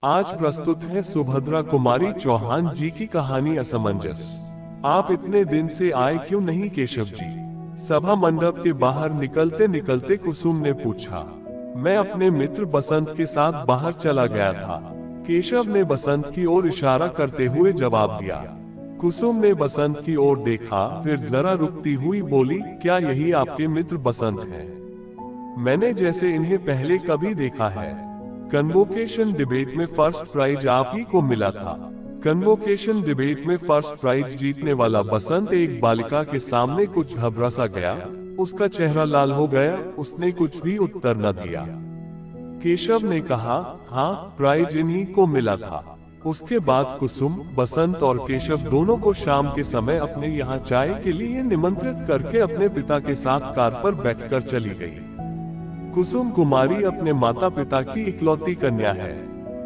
आज प्रस्तुत है सुभद्रा कुमारी चौहान जी की कहानी असमंजस। आप इतने दिन से आए क्यों नहीं केशव जी? सभा मंडप के बाहर निकलते निकलते कुसुम ने पूछा। मैं अपने मित्र बसंत के साथ बाहर चला गया था। केशव ने बसंत की ओर इशारा करते हुए जवाब दिया। कुसुम ने बसंत की ओर देखा, फिर जरा रुकती हुई बोली, क्या यही आपके मित्र बसंत हैं? मैंने जैसे इन्हें पहले कभी देखा है। कन्वोकेशन डिबेट में फर्स्ट प्राइज आप ही को मिला था। कन्वोकेशन डिबेट में फर्स्ट प्राइज जीतने वाला बसंत एक बालिका के सामने कुछ घबरा सा गया। उसका चेहरा लाल हो गया। उसने कुछ भी उत्तर न दिया। केशव ने कहा, हाँ, प्राइज इन्हीं को मिला था। उसके बाद कुसुम, बसंत और केशव दोनों को शाम के समय अपने यहाँ चाय के लिए निमंत्रित करके अपने पिता के साथ कार पर बैठकर चली गई। कुसुम कुमारी अपने माता पिता की इकलौती कन्या है।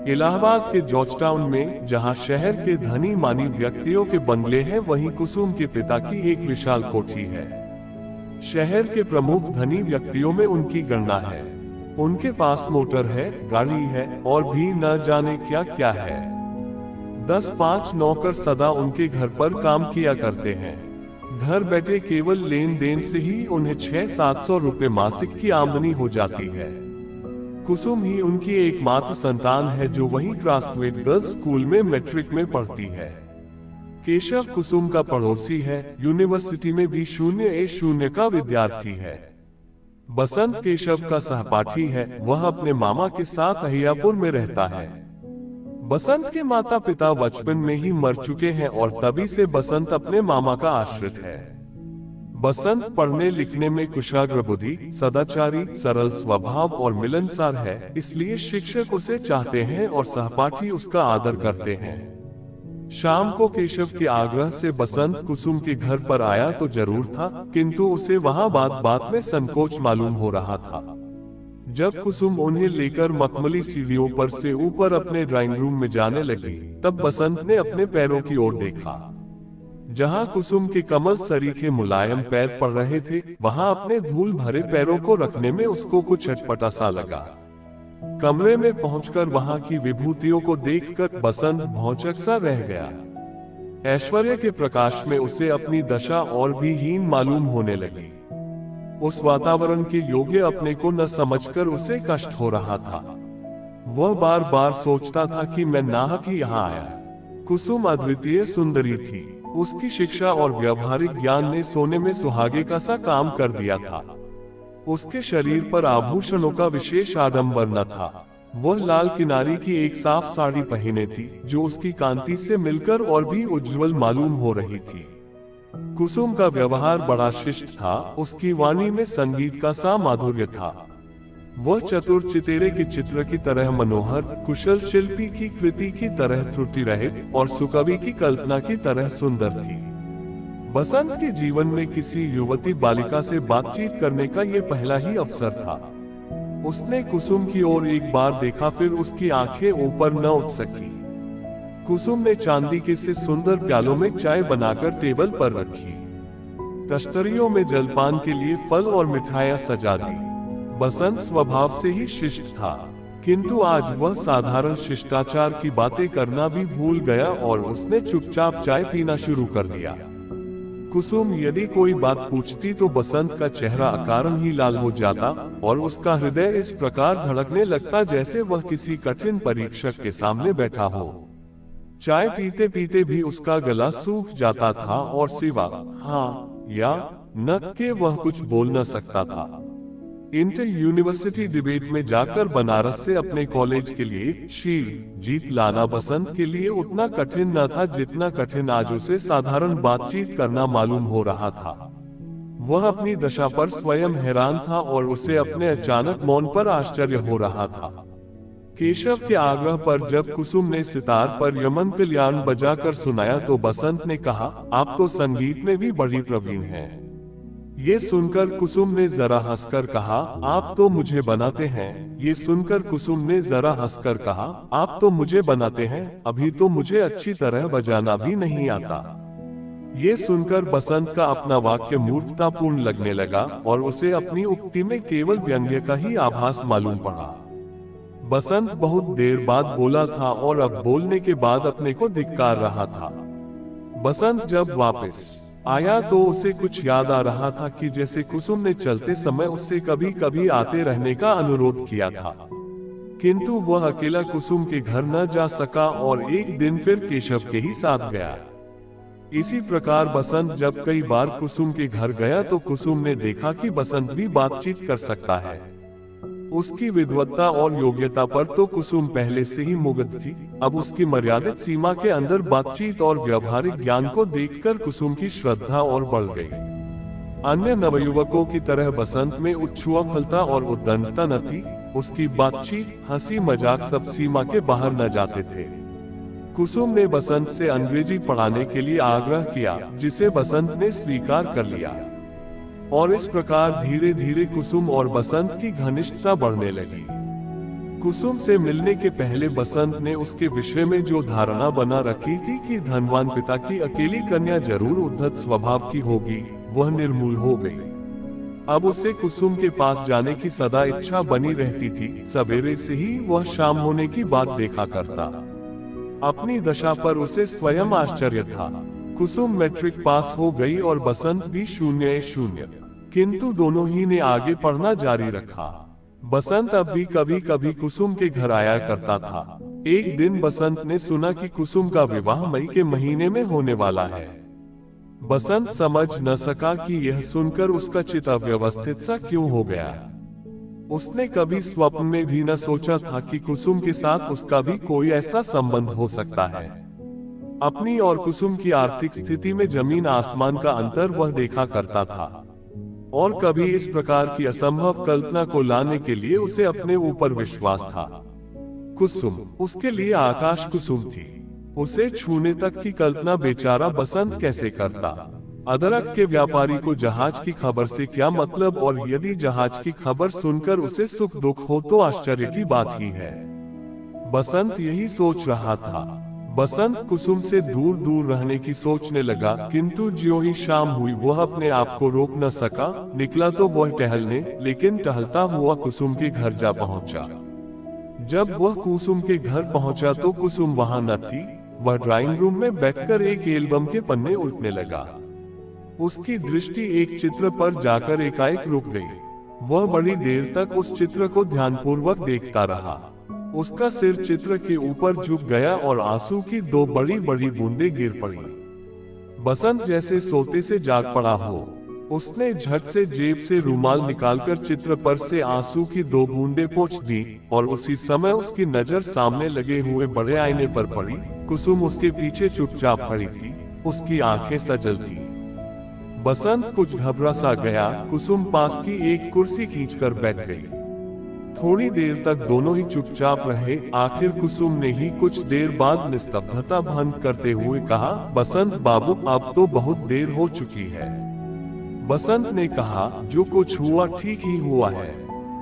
इलाहाबाद के जॉर्ज टाउन में, जहाँ शहर के धनी मानी व्यक्तियों के बंगले हैं, वहीं कुसुम के पिता की एक विशाल कोठी है। शहर के प्रमुख धनी व्यक्तियों में उनकी गणना है। उनके पास मोटर है, गाड़ी है और भी न जाने क्या क्या है। 10-5 नौकर सदा उनके घर पर काम किया करते हैं। घर बैठे केवल लेन देन से ही उन्हें 600-700 रुपए मासिक की आमदनी हो जाती है। कुसुम ही उनकी एकमात्र संतान है, जो वहीं क्रास्टवेट गर्ल्स स्कूल में मैट्रिक में पढ़ती है। केशव कुसुम का पड़ोसी है, यूनिवर्सिटी में भी 0.0 का विद्यार्थी है। बसंत केशव का सहपाठी है, वह अपने मामा के साथ अहियापुर में रहता है। बसंत के माता पिता बचपन में ही मर चुके हैं और तभी से बसंत अपने मामा का आश्रित है। बसंत पढ़ने लिखने में कुशाग्र बुद्धि, सदाचारी, सरल स्वभाव और मिलनसार है, इसलिए शिक्षक उसे चाहते हैं और सहपाठी उसका आदर करते हैं। शाम को केशव के आग्रह से बसंत कुसुम के घर पर आया तो जरूर था, किंतु उसे वहां बात बात में संकोच मालूम हो रहा था। जब कुसुम उन्हें लेकर मखमली सीढ़ियों पर से ऊपर अपने ड्राइंग रूम में जाने लगी, तब बसंत ने अपने पैरों की ओर देखा। जहां कुसुम के कमल सरीखे मुलायम पैर पड़ रहे थे, वहां अपने धूल भरे पैरों को रखने में उसको कुछ अटपटा सा लगा। कमरे में पहुंचकर वहां की विभूतियों को देखकर बसंत भौचक सा रह गया। ऐश्वर्य के प्रकाश में उसे अपनी दशा और भी हीन मालूम होने लगी। उस वातावरण के योग्य अपने को न समझकर उसे कष्ट हो रहा था। वह बार बार सोचता था कि मैं नाहक ही यहाँ आया। कुसुम अद्वितीय सुंदरी थी। उसकी शिक्षा और व्यवहारिक ज्ञान ने सोने में सुहागे का सा काम कर दिया था। उसके शरीर पर आभूषणों का विशेष आडंबर न था। वह लाल किनारी की एक साफ साड़ी पहने थी, जो उसकी कांति से मिलकर और भी उज्जवल मालूम हो रही थी। कुसुम का व्यवहार बड़ा शिष्ट था। उसकी वाणी में संगीत का सा माधुर्य था। वह चतुर चितेरे के चित्र की तरह मनोहर, कुशल शिल्पी की कृति की तरह त्रुटि रहित और सुकवि की कल्पना की तरह सुंदर थी। बसंत के जीवन में किसी युवती बालिका से बातचीत करने का यह पहला ही अवसर था। उसने कुसुम की ओर एक बार देखा, फिर उसकी आंखें ऊपर न उठ सकी। कुसुम ने चांदी के से सुंदर प्यालों में चाय बनाकर टेबल पर रखी। तश्तरियों में जलपान के लिए फल और मिठाइयां सजा दी। बसंत स्वभाव से ही शिष्ट था, किंतु आज वह साधारण शिष्टाचार की बातें करना भी भूल गया और उसने चुपचाप चाय पीना शुरू कर दिया। कुसुम यदि कोई बात पूछती तो बसंत का चेहरा अकारण ही लाल हो जाता और उसका हृदय इस प्रकार धड़कने लगता जैसे वह किसी कठिन परीक्षक के सामने बैठा हो। चाय पीते पीते भी उसका गला सूख जाता था और सिवा हाँ या न के वह कुछ बोल न सकता था। इंटर यूनिवर्सिटी डिबेट में जाकर बनारस से अपने कॉलेज के लिए शील्ड जीत लाना बसंत के लिए उतना कठिन न था जितना कठिन आज उसे साधारण बातचीत करना मालूम हो रहा था। वह अपनी दशा पर स्वयं हैरान था और उसे अपने अचानक मौन पर आश्चर्य हो रहा था। केशव के आग्रह पर जब कुसुम ने सितार पर यमन कल्याण बजाकर सुनाया तो बसंत ने कहा, आप तो संगीत में भी बड़ी प्रवीण हैं। ये सुनकर कुसुम ने जरा हंसकर कहा, आप तो मुझे बनाते हैं। ये सुनकर कुसुम ने जरा हंसकर कहा, आप तो मुझे बनाते हैं, अभी तो मुझे अच्छी तरह बजाना भी नहीं आता। ये सुनकर बसंत का अपना वाक्य मूर्खतापूर्ण लगने लगा और उसे अपनी उक्ति में केवल व्यंग्य का ही आभास मालूम पड़ा। बसंत बहुत देर बाद बोला था और अब बोलने के बाद अपने को धिक्कार रहा था। बसंत जब वापस आया तो उसे कुछ याद आ रहा था कि जैसे कुसुम ने चलते समय उससे कभी कभी आते रहने का अनुरोध किया था, किंतु वह अकेला कुसुम के घर न जा सका और एक दिन फिर केशव के ही साथ गया। इसी प्रकार बसंत जब कई बार कुसुम के घर गया तो कुसुम ने देखा कि बसंत भी बातचीत कर सकता है। उसकी विद्वत्ता और योग्यता पर तो कुसुम पहले से ही मुग्ध थी, अब उसकी मर्यादित सीमा के अंदर बातचीत और व्यवहारिक ज्ञान को देखकर कुसुम की श्रद्धा और बढ़ गई। अन्य नवयुवकों की तरह बसंत में उच्छुआफलता और उद्दंडता न थी, उसकी बातचीत, हंसी मजाक सब सीमा के बाहर न जाते थे। कुसुम ने बसंत से अंग्रेजी पढ़ाने के लिए आग्रह किया, जिसे बसंत ने स्वीकार कर लिया, और इस प्रकार धीरे धीरे कुसुम और बसंत की घनिष्ठता बढ़ने लगी। कुसुम से मिलने के पहले बसंत ने उसके विषय में जो धारणा बना रखी थी कि धनवान पिता की अकेली कन्या जरूर उद्धत स्वभाव की होगी, वह निर्मूल हो गई। अब उसे कुसुम के पास जाने की सदा इच्छा बनी रहती थी। सवेरे से ही वह शाम होने की बात देखा करता। अपनी दशा पर उसे स्वयं आश्चर्य था। कुसुम मैट्रिक पास हो गई और बसंत भी 0-0, किंतु दोनों ही ने आगे पढ़ना जारी रखा। बसंत अब भी कभी कभी कुसुम के घर आया करता था। एक दिन बसंत ने सुना कि कुसुम का विवाह मई के महीने में होने वाला है। बसंत समझ न सका कि यह सुनकर उसका चित्त अव्यवस्थित सा क्यों हो गया। उसने कभी स्वप्न में भी न सोचा था कि कुसुम के साथ उसका भी कोई ऐसा संबंध हो सकता है। अपनी और कुसुम की आर्थिक स्थिति में जमीन आसमान का अंतर वह देखा करता था, और कभी इस प्रकार की असंभव कल्पना को लाने के लिए उसे अपने ऊपर विश्वास था। कुसुम उसके लिए आकाश कुसुम थी, उसे छूने तक की कल्पना बेचारा बसंत कैसे करता। अदरक के व्यापारी को जहाज की खबर से क्या मतलब, और यदि जहाज की खबर सुनकर उसे सुख दुख हो तो आश्चर्य की बात ही है। बसंत यही सोच रहा था। बसंत कुसुम से दूर दूर रहने की सोचने लगा, किंतु ज्यों ही शाम हुई वह अपने आप को रोक न सका। निकला तो वह टहलने, लेकिन टहलता हुआ कुसुम के घर जा पहुंचा। जब वह कुसुम के घर पहुंचा तो कुसुम वहां न थी। वह ड्राइंग रूम में बैठकर एक एल्बम के पन्ने उल्टने लगा। उसकी दृष्टि एक चित्र पर जाकर एकाएक रुक गई। वह बड़ी देर तक उस चित्र को ध्यानपूर्वक देखता रहा। उसका सिर चित्र के ऊपर झुक गया और आंसू की 2 बड़ी बड़ी बूंदें गिर पड़ी। बसंत जैसे सोते से जाग पड़ा हो। उसने झट से जेब से रुमाल निकालकर चित्र पर से आंसू की 2 बूंदें पोंछ दी, और उसी समय उसकी नजर सामने लगे हुए बड़े आईने पर पड़ी। कुसुम उसके पीछे चुपचाप खड़ी थी, उसकी आंखें सजल थी। बसंत कुछ घबरा सा गया। कुसुम पास की एक कुर्सी खींचकर बैठ गई। थोड़ी देर तक दोनों ही चुपचाप रहे। आखिर कुसुम ने ही कुछ देर बाद निस्तब्धता भंग करते हुए कहा, बसंत बाबू, अब तो बहुत देर हो चुकी है। बसंत ने कहा, जो कुछ हुआ ठीक ही हुआ है।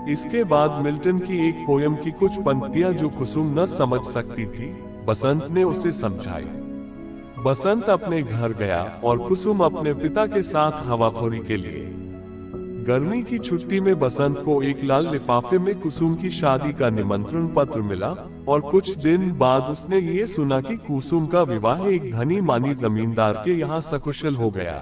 इसके बाद मिल्टन की एक पोयम की कुछ पंक्तियां जो कुसुम न समझ सकती थी, बसंत ने उसे समझाई। बसंत अपने घर गया और कुसुम अपने पिता के साथ हवाखोरी के लिए। गर्मी की छुट्टी में बसंत को एक लाल लिफाफे में कुसुम की शादी का निमंत्रण पत्र मिला, और कुछ दिन बाद उसने ये सुना कि कुसुम का विवाह एक धनी मानी जमींदार के यहाँ सकुशल हो गया।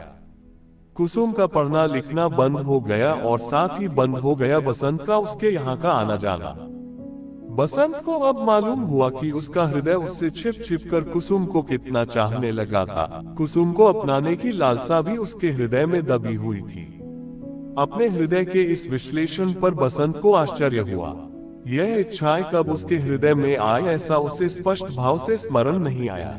कुसुम का पढ़ना लिखना बंद हो गया, और साथ ही बंद हो गया बसंत का उसके यहाँ का आना जाना। बसंत को अब मालूम हुआ कि उसका हृदय उससे छिप छिप कर कुसुम को कितना चाहने लगा था। कुसुम को अपनाने की लालसा भी उसके हृदय में दबी हुई थी। अपने हृदय के इस विश्लेषण पर बसंत को आश्चर्य हुआ। यह इच्छाएं कब उसके हृदय में आए, ऐसा उसे स्पष्ट भाव से स्मरण नहीं आया।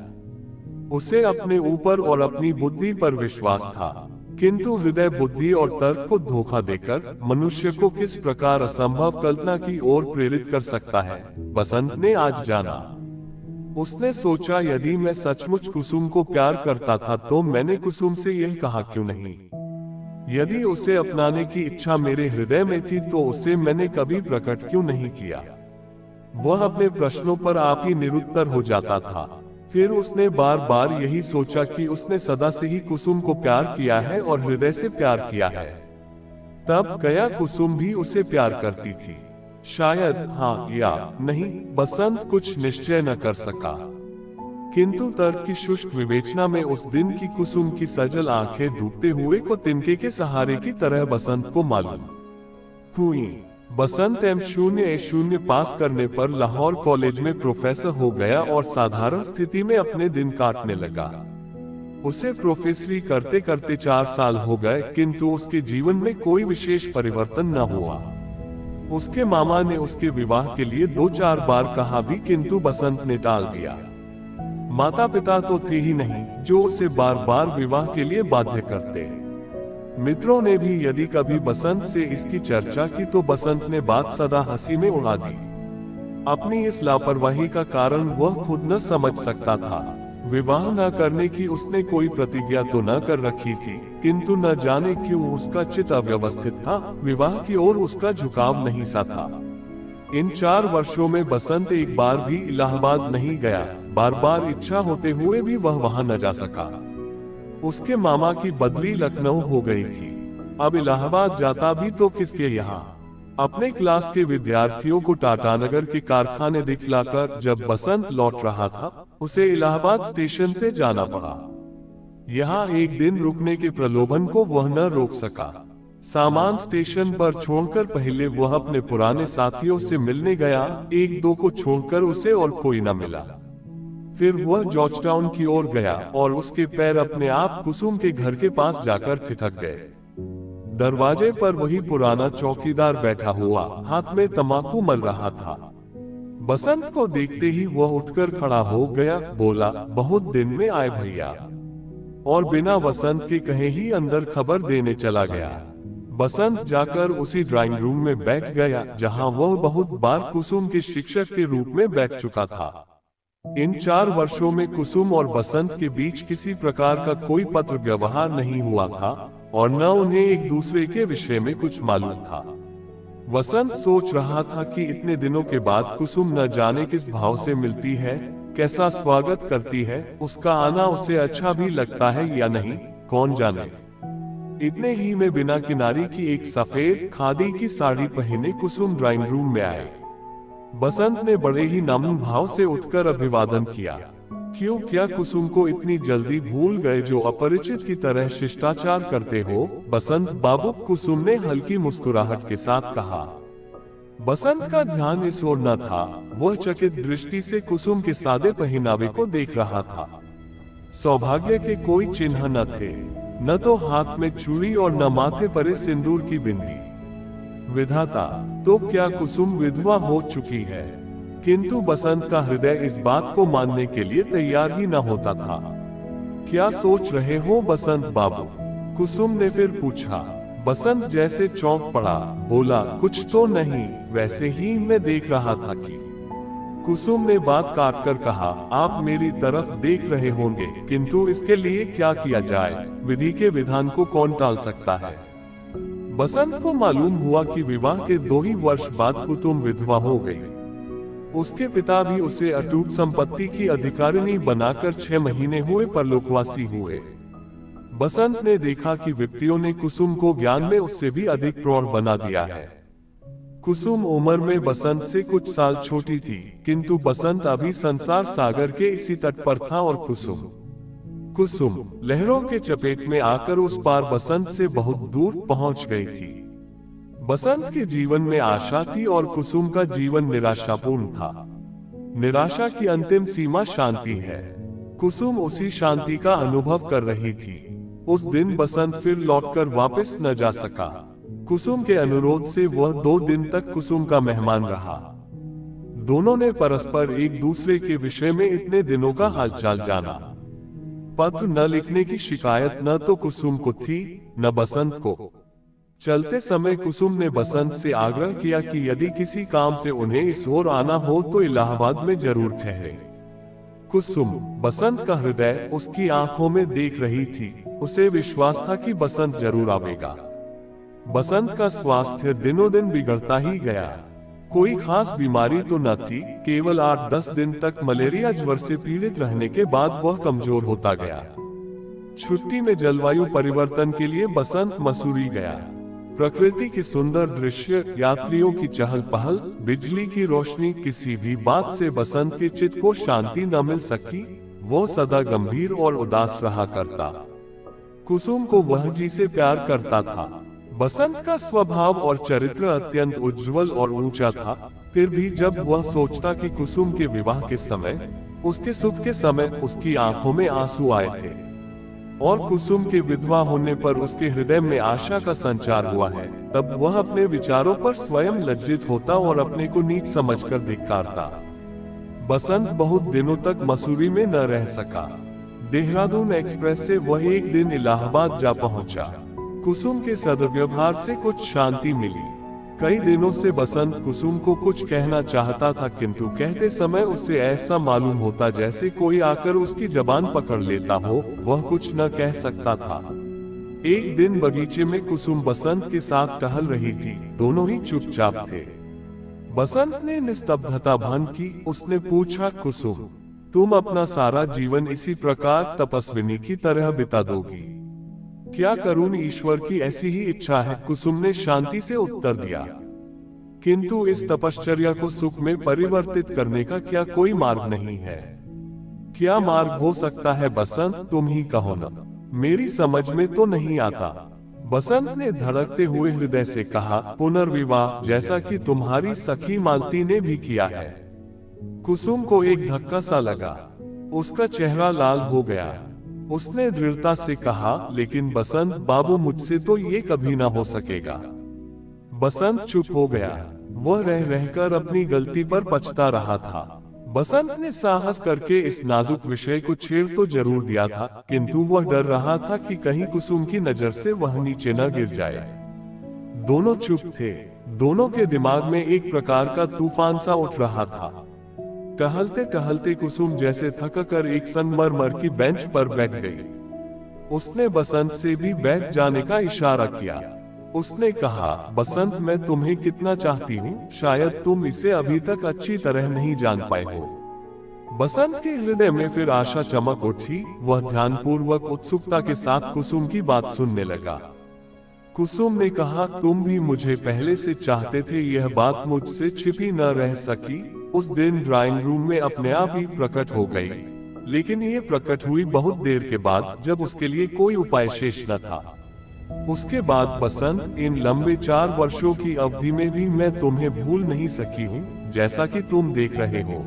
उसे अपने ऊपर और अपनी बुद्धि पर विश्वास था, किंतु हृदय बुद्धि और तर्क को धोखा देकर मनुष्य को किस प्रकार असंभव कल्पना की ओर प्रेरित कर सकता है, बसंत ने आज जाना। उसने सोचा, यदि मैं सचमुच कुसुम को प्यार करता था तो मैंने कुसुम से यह कहा क्यों नहीं। यदि उसे अपनाने की इच्छा मेरे हृदय में थी तो उसे मैंने कभी प्रकट क्यों नहीं किया। वह अपने प्रश्नों पर आप ही निरुत्तर हो जाता था। फिर उसने बार बार यही सोचा कि उसने सदा से ही कुसुम को प्यार किया है और हृदय से प्यार किया है। तब गया कुसुम भी उसे प्यार करती थी। शायद हाँ या नहीं, बसंत कुछ निश्चय न कर सका। किंतु तर्क की शुष्क विवेचना में उस दिन की कुसुम की सजल आंखें डूबते हुए को तिनके के सहारे की तरह बसंत को मालूम हुई। बसंत M.A.0 पास करने पर लाहौर कॉलेज में प्रोफेसर हो गया और साधारण स्थिति में अपने दिन काटने लगा। उसे प्रोफेसरी करते करते 4 साल हो गए, किंतु उसके जीवन में कोई विशेष परिवर्तन न हुआ। उसके मामा ने उसके विवाह के लिए 2-4 बार कहा भी, किंतु बसंत ने टाल दिया। माता पिता तो थे ही नहीं जो उसे बार बार विवाह के लिए बाध्य करते। मित्रों ने भी यदि कभी बसंत से इसकी चर्चा की तो बसंत ने बात सदा हंसी में उड़ा दी। अपनी इस लापरवाही का कारण वह खुद न समझ सकता था। विवाह न करने की उसने कोई प्रतिज्ञा तो न कर रखी थी, किंतु न जाने क्यों उसका चित्त अव्यवस्थित था, विवाह की ओर उसका झुकाव नहीं सा था। इन 4 वर्षों में बसंत एक बार भी इलाहाबाद नहीं गया। बार बार इच्छा होते हुए भी वह वहां न जा सका। उसके मामा की बदली लखनऊ हो गई थी। अब इलाहाबाद जाता भी तो किसके यहाँ। अपने क्लास के विद्यार्थियों को टाटानगर के कारखाने दिखलाकर जब बसंत लौट रहा था, उसे इलाहाबाद स्टेशन से जाना पड़ा। यहाँ एक दिन रुकने के प्रलोभन को वह न रोक सका। सामान स्टेशन पर छोड़कर पहले वह अपने पुराने साथियों से मिलने गया। 1-2 को छोड़कर उसे और कोई न मिला। फिर वह जॉर्जटाउन की ओर गया और उसके पैर अपने आप कुसुम के घर के पास जाकर ठिठक गए। दरवाजे पर वही पुराना चौकीदार बैठा हुआ, हाथ में तंबाकू मल रहा था। बसंत को देखते ही वह उठकर खड़ा हो गया, बोला, बहुत दिन में आए भैया, और बिना बसंत के कहे ही अंदर खबर देने चला गया। बसंत जाकर उसी ड्राइंग रूम में बैठ गया जहां वह बहुत बार कुसुम के शिक्षक के रूप में बैठ चुका था। इन 4 वर्षों में कुसुम और बसंत के बीच किसी प्रकार का कोई पत्र व्यवहार नहीं हुआ था और न उन्हें एक दूसरे के विषय में कुछ मालूम था। बसंत सोच रहा था कि इतने दिनों के बाद कुसुम न जाने किस भाव से मिलती है, कैसा स्वागत करती है, उसका आना उसे अच्छा भी लगता है या नहीं, कौन जाने। इतने ही में बिना किनारी की एक सफेद खादी की साड़ी पहने कुसुम ड्राइंग रूम में आए। बसंत ने बड़े ही नम्र भाव से उठकर अभिवादन किया। क्यों, क्या कुसुम को इतनी जल्दी भूल गए जो अपरिचित की तरह शिष्टाचार करते हो? बसंत बाबू, कुसुम ने हल्की मुस्कुराहट के साथ कहा। बसंत का ध्यान इस ओर न था। वह चकित दृष्टि से कुसुम के सादे पहनावे को देख रहा था। सौभाग्य के कोई चिन्ह न थे, न तो हाथ में चूड़ी और न माथे पर सिंदूर की बिंदी। विधाता, तो क्या कुसुम विधवा हो चुकी है? किंतु बसंत का हृदय इस बात को मानने के लिए तैयार ही न होता था। क्या सोच रहे हो बसंत बाबू? कुसुम ने फिर पूछा। बसंत जैसे चौंक पड़ा, बोला, कुछ तो नहीं, वैसे ही मैं देख रहा था कि। कुसुम ने बात काट कर कहा, आप मेरी तरफ देख रहे होंगे, किंतु इसके लिए क्या किया जाए? विधि के विधान को कौन टाल सकता है? बसंत को मालूम हुआ कि विवाह के 2 ही वर्ष बाद कुसुम विधवा हो गई। उसके पिता भी उसे अटूट संपत्ति की अधिकारिणी बनाकर 6 महीने हुए परलोकवासी हुए। बसंत ने देखा कि व्यक्तियों ने कुसुम को ज्ञान में उससे भी अधिक प्रौढ़ बना दिया है। कुसुम उम्र में बसंत से कुछ साल छोटी थी, किंतु बसंत अभी संसार सागर के इसी तट पर था और कुसुम लहरों के चपेट में आकर उस पार बसंत से बहुत दूर पहुंच गई थी। बसंत के जीवन में आशा थी और कुसुम का जीवन निराशापूर्ण था। निराशा की अंतिम सीमा शांति है। कुसुम उसी शांति का अनुभव कर रही थी। उस दिन बसंत फिर लौटकर वापस न जा सका। कुसुम के अनुरोध से वह 2 दिन तक कुसुम का मेहमान रहा। दोनों ने परस्पर एक दूसरे के विषय में इतने दिनों का हालचाल जाना। पत्र न लिखने की शिकायत न तो कुसुम को थी न बसंत को। चलते समय कुसुम ने बसंत से आग्रह किया कि यदि किसी काम से उन्हें इस ओर आना हो तो इलाहाबाद में जरूर ठहरे। कुसुम, बसंत का हृदय उसकी आंखों में देख रही थी। उसे विश्वास था कि बसंत जरूर आवेगा। बसंत का स्वास्थ्य दिनों दिन बिगड़ता ही गया। कोई खास बीमारी तो न थी, केवल 8-10 दिन तक मलेरिया ज्वर से पीड़ित रहने के बाद वह कमजोर होता गया। छुट्टी में जलवायु परिवर्तन के लिए बसंत मसूरी गया। प्रकृति की सुंदर दृश्य, यात्रियों की चहल पहल, बिजली की रोशनी, किसी भी बात से बसंत के चित्त को शांति न मिल सकी। वो सदा गंभीर और उदास रहा करता। कुसुम को वह जी से प्यार करता था। बसंत का स्वभाव और चरित्र अत्यंत उज्जवल और ऊंचा था। फिर भी जब वह सोचता कि कुसुम के विवाह के समय, उसके सुख के समय उसकी आंखों में आंसू आए थे, और कुसुम के विधवा होने पर उसके हृदय में आशा का संचार हुआ है, तब वह अपने विचारों पर स्वयं लज्जित होता और अपने को नीच समझकर धिक्कारता। बसंत बहुत दिनों तक मसूरी में न रह सका। देहरादून एक्सप्रेस से वह एक दिन इलाहाबाद जा पहुंचा। कुसुम के सद्व्यवहार से कुछ शांति मिली। कई दिनों से बसंत कुसुम को कुछ कहना चाहता था, किंतु कहते समय उसे ऐसा मालूम होता जैसे कोई आकर उसकी जबान पकड़ लेता हो। वह कुछ न कह सकता था। एक दिन बगीचे में कुसुम बसंत के साथ टहल रही थी। दोनों ही चुपचाप थे। बसंत ने निस्तब्धता भंग की। उसने पूछा, कुसुम, तुम अपना सारा जीवन इसी प्रकार तपस्विनी की तरह बिता दोगी? क्या करूं, ईश्वर की ऐसी ही इच्छा है, कुसुम ने शांति से उत्तर दिया। किंतु इस तपश्चर्या को सुख में परिवर्तित करने का क्या कोई मार्ग नहीं है? क्या मार्ग हो सकता है बसंत, तुम ही कहो न, मेरी समझ में तो नहीं आता। बसंत ने धड़कते हुए हृदय से कहा, पुनर्विवाह, जैसा कि तुम्हारी सखी मालती ने भी किया है। कुसुम को एक धक्का सा लगा। उसका चेहरा लाल हो गया। उसने दृढ़ता से कहा, लेकिन बसंत बाबू, मुझसे तो ये कभी ना हो सकेगा। बसंत चुप हो गया। वह रह रहकर अपनी गलती पर पछता रहा था। बसंत ने साहस करके इस नाजुक विषय को छेड़ तो जरूर दिया था, किंतु वह डर रहा था कि कहीं कुसुम की नजर से वह नीचे न गिर जाए। दोनों चुप थे। दोनों के दिमाग में एक प्रकार का तूफान सा उठ रहा था। टहलते टहलते कुसुम जैसे थक कर एक संगमरमर की बेंच पर बैठ गई। उसने बसंत से भी बैठ जाने का इशारा किया। उसने कहा, बसंत, मैं तुम्हें कितना चाहती हूँ, शायद तुम इसे अभी तक अच्छी तरह नहीं जान पाए हो। बसंत के हृदय में फिर आशा चमक उठी। वह ध्यानपूर्वक उत्सुकता के साथ कुसुम की बात सुनने लगा। कुसुम ने कहा, तुम भी मुझे पहले से चाहते थे, यह बात मुझसे छिपी न रह सकी। उस दिन ड्राइंग रूम में अपने आप ही प्रकट हो गई, लेकिन ये प्रकट हुई बहुत देर के बाद, जब उसके लिए कोई उपाय शेष न था। उसके बाद बसंत, इन लंबे 4 वर्षों की अवधि में भी मैं तुम्हें भूल नहीं सकी हूँ, जैसा कि तुम देख रहे हो।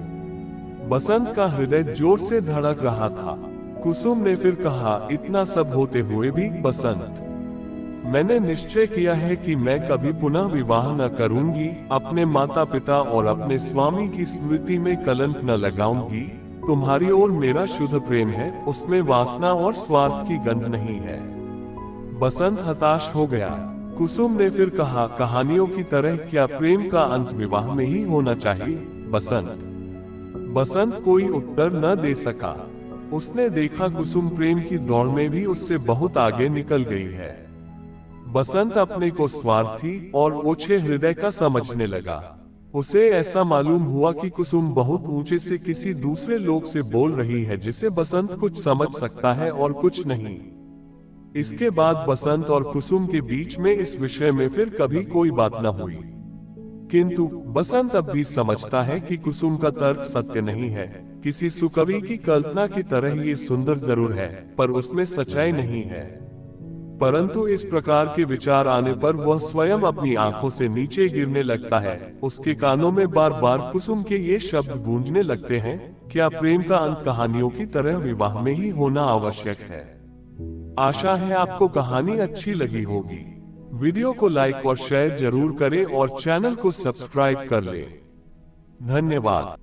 बसंत का हृदय जोर से धड़क रहा था। कुसुम ने फिर कहा, इतना सब होते हुए भी बसंत, मैंने निश्चय किया है कि मैं कभी पुनः विवाह न करूंगी। अपने माता पिता और अपने स्वामी की स्मृति में कलंक न लगाऊंगी। तुम्हारी ओर मेरा शुद्ध प्रेम है, उसमें वासना और स्वार्थ की गंध नहीं है। बसंत हताश हो गया। कुसुम ने फिर कहा, कहानियों की तरह क्या प्रेम का अंत विवाह में ही होना चाहिए? बसंत कोई उत्तर न दे सका। उसने देखा कुसुम प्रेम की दौड़ में भी उससे बहुत आगे निकल गई है। बसंत अपने को स्वार्थी और ओछे हृदय का समझने लगा। उसे ऐसा मालूम हुआ कि कुसुम बहुत ऊंचे से किसी दूसरे लोक से बोल रही है, जिसे बसंत कुछ समझ सकता है और कुछ नहीं। इसके बाद बसंत और कुसुम के बीच में इस विषय में फिर कभी कोई बात न हुई। किंतु बसंत अब भी समझता है कि कुसुम का तर्क सत्य नहीं है। किसी सुकवि की कल्पना की तरह ये सुंदर जरूर है, पर उसमें सच्चाई नहीं है। परंतु इस प्रकार के विचार आने पर वह स्वयं अपनी आंखों से नीचे गिरने लगता है। उसके कानों में बार बार कुसुम के ये शब्द गूंजने लगते हैं, क्या प्रेम का अंत कहानियों की तरह विवाह में ही होना आवश्यक है? आशा है आपको कहानी अच्छी लगी होगी। वीडियो को लाइक और शेयर जरूर करें और चैनल को सब्सक्राइब कर लें। धन्यवाद।